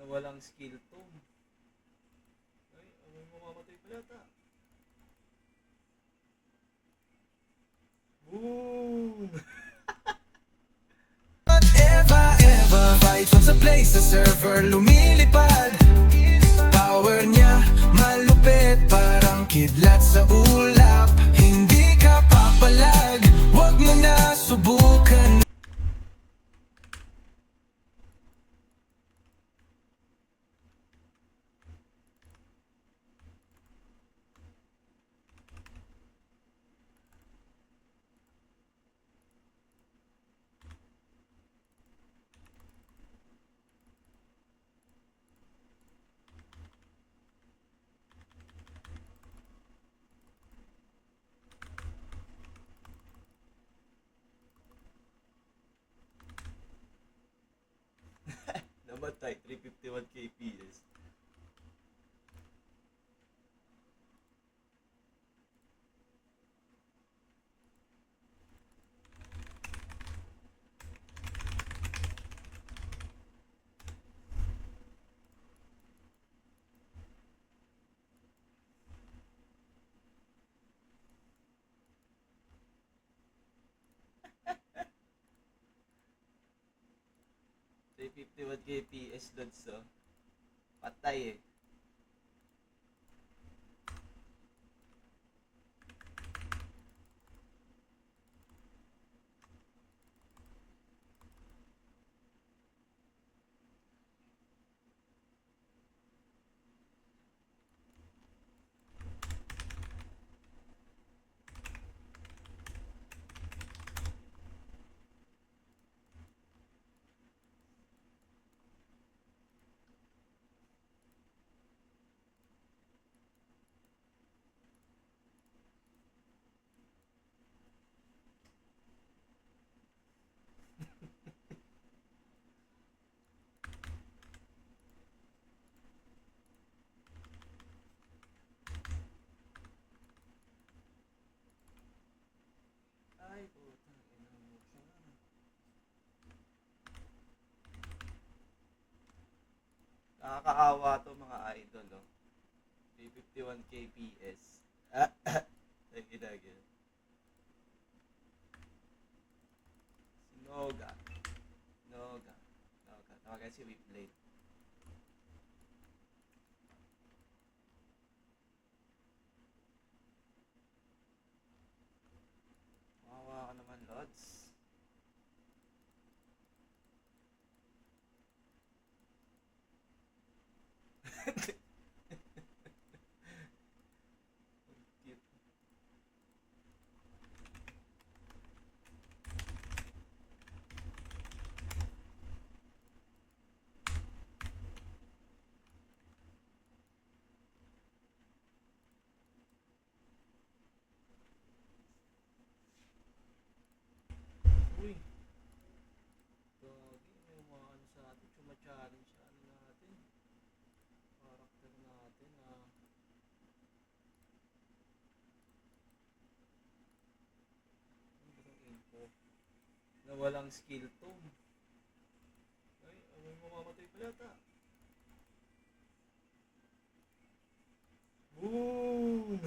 na walang skill to. Ay, may mamamatay pa yata. Boom! Ever fight from sa place sa server lumilipad. Power niya malupit, parang kidlat sa ulap. Hindi ka papalag, wag mo na subukan. Namatay, 351 kps. One kps loads, oh. Patay eh. Ay, putang ina mo siya. Nakakaawa to mga idol, oh. 351 kps. Ay, ginagin. Noga. Noga. Noga. Tawagan si Whipblade. Mawawa ka naman, Lods. Cute. Uy. Gagi, may umaano sa atin. Chuma-challenge sa ano natin. Karakter natin, ah. Ano ba itong info? Na walang skill to. Ay, may mamamatay pa yata. Boom!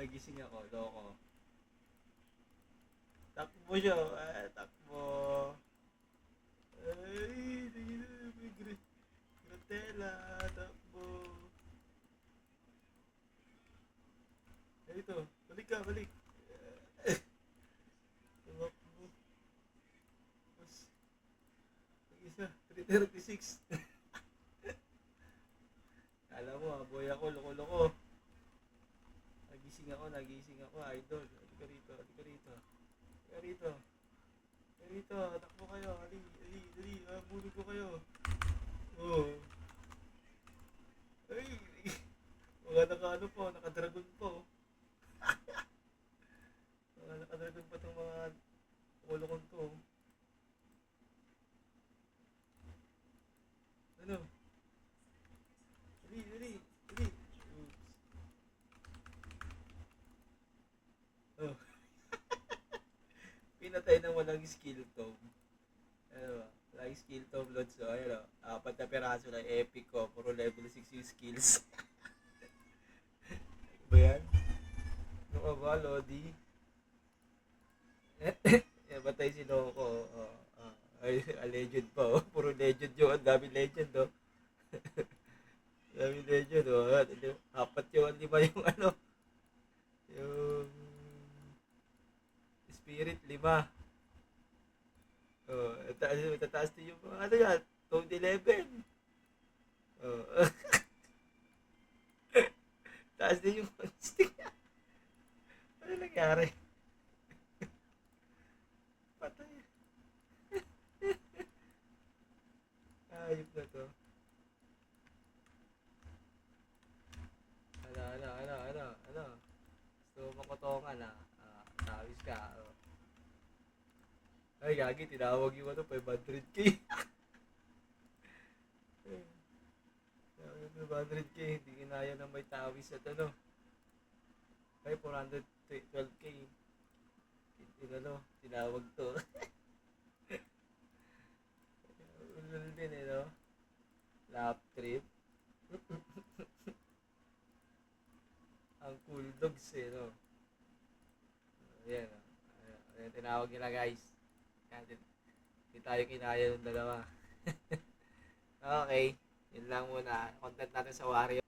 Nagising ako, loko. Takbo siya, takbo. Ay, Gratela, takbo. Ito, balik ka, balik. Tumakbo. Mas, isa, 336. Kala mo, boy ako, loko-loko. Nagising ako, idol. Halika ka rito, halika ka rito. Halika rito. Halika rito, takbo kayo. Dali, bulog ko kayo. Oh. Ay, mga naka-ano po, naka-dragon po. Mga naka-dragon pa itong mga kulokon to. Ano? Dali. Oops. Oh. Pinatay na walang skill to. Ano ba? Flying skill to vlogs. So, ayun o. 4 na piraso na epic ko. Puro level 6 yung skills. Ano ba yan? Ano ka ba, Lodi? Batay si Loco. Ay, legend pa oh. Puro legend yun. Ang dami legend oh. Dami legend oh. 4 yung 5 yung ano. Yung spirit 5. Oh, tataas din yung mga ano yan. Toad 11. Oh. Taas din yung stick. Ano nangyari? Patay. Ayop na to. Ano? Gusto mo makotongan ah. Tawis ka. Oh. Ay, gagi, tinawag yung ano, 500k. Tinawag yung 500k, hindi kinaya na may tawis at ano. Ay, 412k. Yung ano, tinawag to. Ulul din eh, no? Lap trip. Ang cool dogs eh, no? Ayan, no? Ayan, tinawag nila guys. Hindi tayo kinaya ng dalawa. Okay, yun lang muna. Content natin sa Wario.